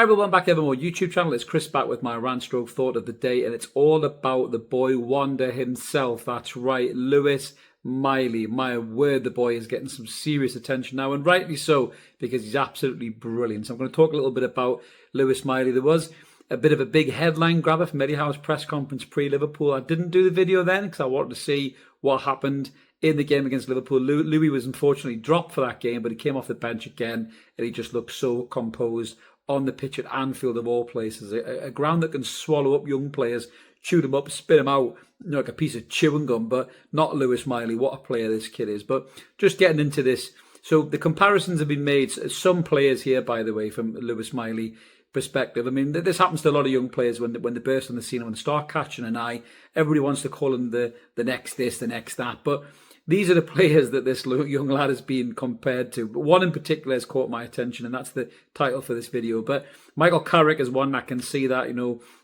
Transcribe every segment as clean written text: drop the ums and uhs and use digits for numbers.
Hi, welcome back to Evermore YouTube channel. It's Chris back with my rant stroke thought of the day, and it's all about the boy wonder himself. That's right, Lewis Miley. My word, the boy is getting some serious attention now, and rightly so, because he's absolutely brilliant. So I'm going to talk a little bit about Lewis Miley. There was a bit of a big headline grabber from Eddie Howe's press conference pre-Liverpool. I didn't do the video then because I wanted to see what happened in the game against Liverpool. Louis was unfortunately dropped for that game, but he came off the bench again, and he just looked so composed on the pitch at Anfield, of all places. A ground that can swallow up young players, chew them up, spit them out, like a piece of chewing gum, but not Lewis Miley. What a player this kid is. But just getting into this, so the comparisons have been made. Some players here, by the way, from Lewis Miley perspective. I mean, this happens to a lot of young players when they burst on the scene and when they start catching an eye. Everybody wants to call them the next this, the next that. But these are the players that this young lad has been compared to. But one in particular has caught my attention, and that's the title for this video. But Michael Carrick is one that can see that,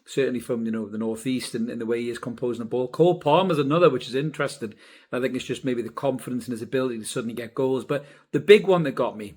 certainly from, the northeast and the way he is composing the ball. Cole Palmer's another, which is interesting. I think it's just maybe the confidence in his ability to suddenly get goals. But the big one that got me,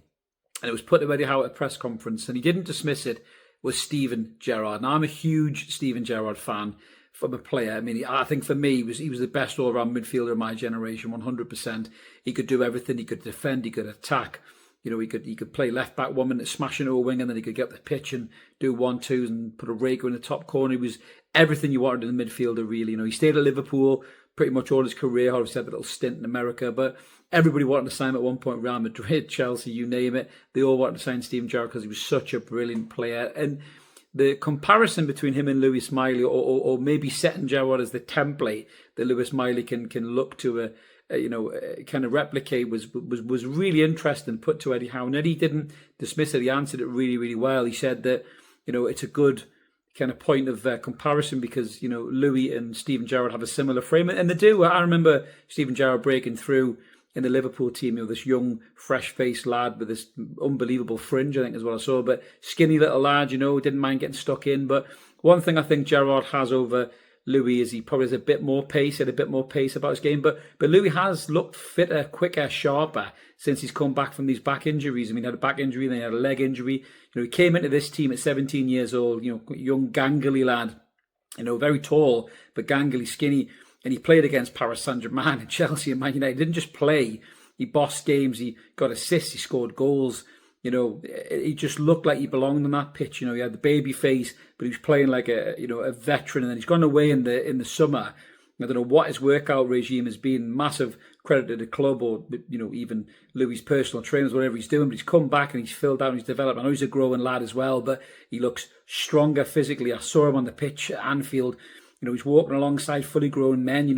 and it was put to Eddie Howe at a press conference, and he didn't dismiss it, was Steven Gerrard. Now, I'm a huge Steven Gerrard fan from a player. I mean, I think for me, he was the best all-round midfielder of my generation, 100%. He could do everything. He could defend. He could attack. He could play left-back 1 minute, smash into a wing, and then he could get up the pitch and do 1-2s and put a raker in the top corner. He was everything you wanted in a midfielder, really. He stayed at Liverpool pretty much all his career. Obviously had a little stint in America, but everybody wanted to sign him at one point. Real Madrid, Chelsea, you name it. They all wanted to sign Steven Gerrard because he was such a brilliant player. And the comparison between him and Lewis Miley, or maybe setting Gerrard as the template that Lewis Miley can look to kind of replicate, was really interesting, put to Eddie Howe. And Eddie didn't dismiss it. He answered it really, really well. He said that, it's a good kind of point of comparison because, Louis and Steven Gerrard have a similar frame. And they do. I remember Steven Gerrard breaking through in the Liverpool team, this young, fresh-faced lad with this unbelievable fringe, I think is what I saw, but skinny little lad, didn't mind getting stuck in. But one thing I think Gerrard has over Louis is he probably has a bit more pace, had a bit more pace about his game. But Louis has looked fitter, quicker, sharper since he's come back from these back injuries. I mean, he had a back injury, then he had a leg injury. He came into this team at 17 years old, young, gangly lad, very tall, but gangly, skinny. And he played against Paris Saint-Germain and Chelsea and Man United. He didn't just play. He bossed games. He got assists. He scored goals. He just looked like he belonged on that pitch. He had the baby face, but he was playing like a veteran. And then he's gone away in the summer. I don't know what his workout regime has been. Massive credit to the club or, even Louis' personal trainers, whatever he's doing. But he's come back and he's filled out and he's developed. I know he's a growing lad as well, but he looks stronger physically. I saw him on the pitch at Anfield. He's walking alongside fully grown men.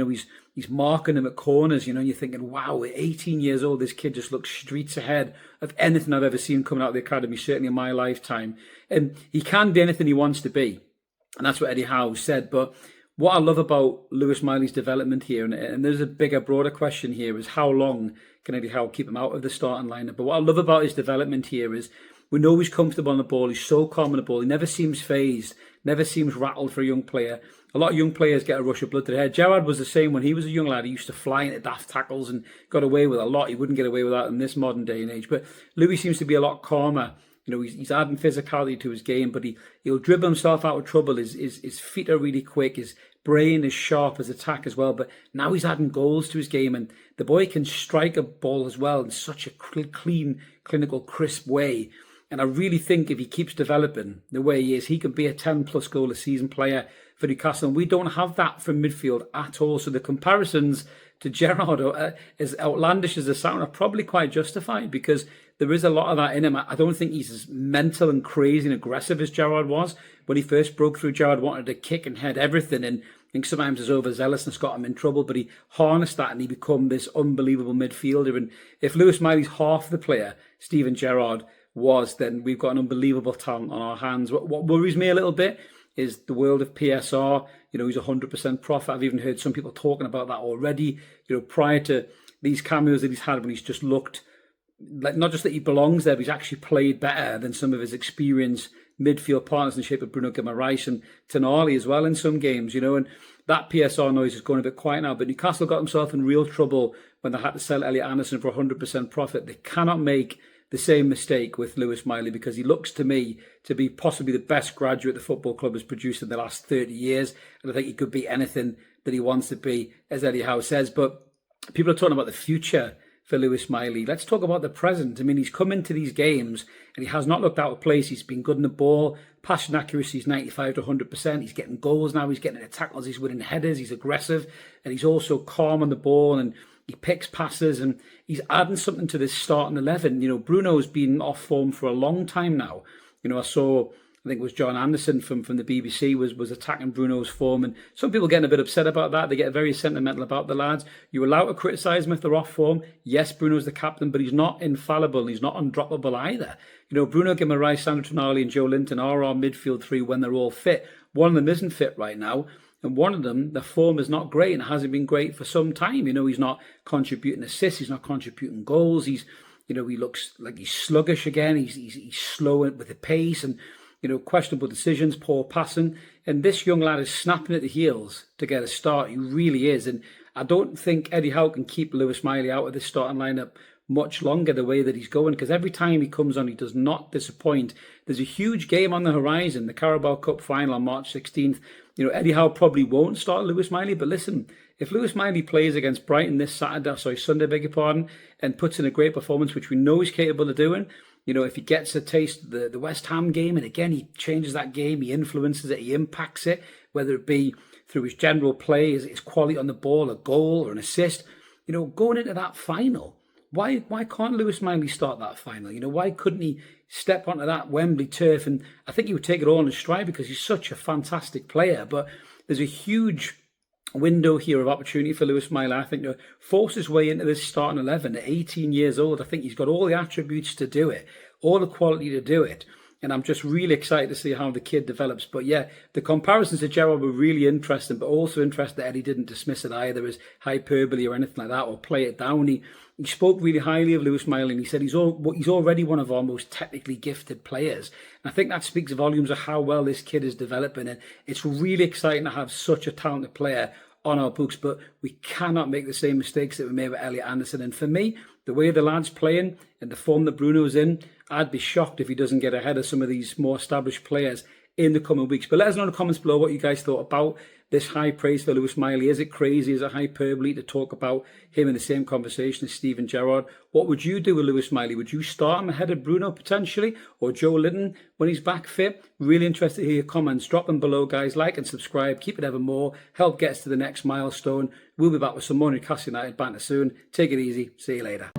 He's marking them at corners, and you're thinking, wow, at 18 years old, this kid just looks streets ahead of anything I've ever seen coming out of the academy, certainly in my lifetime. And he can be anything he wants to be. And that's what Eddie Howe said. But what I love about Lewis Miley's development here, and there's a bigger, broader question here, is how long can Eddie Howe keep him out of the starting lineup? But what I love about his development here is we know he's comfortable on the ball. He's so calm on the ball. He never seems phased, never seems rattled for a young player. A lot of young players get a rush of blood to the head. Gerrard was the same when he was a young lad. He used to fly into daft tackles and got away with a lot. He wouldn't get away with that in this modern day and age. But Louis seems to be a lot calmer. He's adding physicality to his game, but he'll dribble himself out of trouble. His feet are really quick. His brain is sharp as attack as well. But now he's adding goals to his game, and the boy can strike a ball as well in such a clean, clinical, crisp way. And I really think if he keeps developing the way he is, he could be a 10-plus goal a season player for Newcastle. And we don't have that from midfield at all. So the comparisons to Gerrard, as outlandish as they sound, are probably quite justified because there is a lot of that in him. I don't think he's as mental and crazy and aggressive as Gerrard was. When he first broke through, Gerrard wanted to kick and head everything. And I think sometimes his overzealousness got him in trouble, but he harnessed that and he became this unbelievable midfielder. And if Lewis Miley's half the player Steven Gerrard was, then we've got an unbelievable talent on our hands. What worries me a little bit is the world of PSR. He's 100% profit. I've even heard some people talking about that already. Prior to these cameos that he's had when he's just looked like, not just that he belongs there, but he's actually played better than some of his experienced midfield partners in the shape of Bruno Guimaraes and Tonali as well in some games, and that PSR noise is going a bit quiet now. But Newcastle got himself in real trouble when they had to sell Elliot Anderson for 100% profit. They cannot make the same mistake with Lewis Miley, because he looks to me to be possibly the best graduate the football club has produced in the last 30 years. And I think he could be anything that he wants to be, as Eddie Howe says. But people are talking about the future for Lewis Miley. Let's talk about the present. I mean, he's come into these games and he has not looked out of place. He's been good in the ball. Passing accuracy is 95 to 100%. He's getting goals now. He's getting into tackles. He's winning headers. He's aggressive. And he's also calm on the ball, and he picks passes, and he's adding something to this starting 11. You know, Bruno's been off form for a long time now. You know, I think it was John Anderson from the BBC was attacking Bruno's form, and some people getting a bit upset about that. They get very sentimental about the lads. You're allowed to criticise them if they're off form. Yes, Bruno's the captain, but he's not infallible, and he's not undroppable either. You know, Bruno Guimaraes, Sandro Tonali and Joe Linton are our midfield three when they're all fit. One of them isn't fit right now. And one of them, the form is not great and hasn't been great for some time. You know, he's not contributing assists. He's not contributing goals. He looks like he's sluggish again. He's slow with the pace and, you know, questionable decisions, poor passing. And this young lad is snapping at the heels to get a start. He really is. And I don't think Eddie Howe can keep Lewis Miley out of this starting lineup much longer the way that he's going, because every time he comes on, he does not disappoint. There's a huge game on the horizon, the Carabao Cup final on March 16th. You know, Eddie Howe probably won't start Lewis Miley, but listen, if Lewis Miley plays against Brighton this Sunday, beg your pardon, and puts in a great performance, which we know he's capable of doing, you know, if he gets a taste of the West Ham game, and again, he changes that game, he influences it, he impacts it, whether it be through his general play, his quality on the ball, a goal or an assist, you know, going into that final, why can't Lewis Miley start that final? You know, why couldn't he step onto that Wembley turf? And I think he would take it all in stride because he's such a fantastic player. But there's a huge window here of opportunity for Lewis Miley, I think, to force his way into this starting 11 at 18 years old. I think he's got all the attributes to do it, all the quality to do it. And I'm just really excited to see how the kid develops. But yeah, the comparisons to Gerrard were really interesting, but also interesting that Eddie didn't dismiss it either as hyperbole or anything like that, or play it down. He spoke really highly of Lewis Miley, and he said he's already one of our most technically gifted players. And I think that speaks volumes of how well this kid is developing. And it's really exciting to have such a talented player on our books, but we cannot make the same mistakes that we made with Elliot Anderson. And for me, the way the lad's playing and the form that Bruno's in, I'd be shocked if he doesn't get ahead of some of these more established players in the coming weeks. But let us know in the comments below what you guys thought about this high praise for Lewis Miley. Is it crazy? Is it hyperbole to talk about him in the same conversation as Steven Gerrard? What would you do with Lewis Miley? Would you start him ahead of Bruno potentially, or Joe Linton when he's back fit? Really interested to hear your comments. Drop them below, guys. Like and subscribe. Keep it ever more. Help get us to the next milestone. We'll be back with some more Newcastle United banter soon. Take it easy. See you later.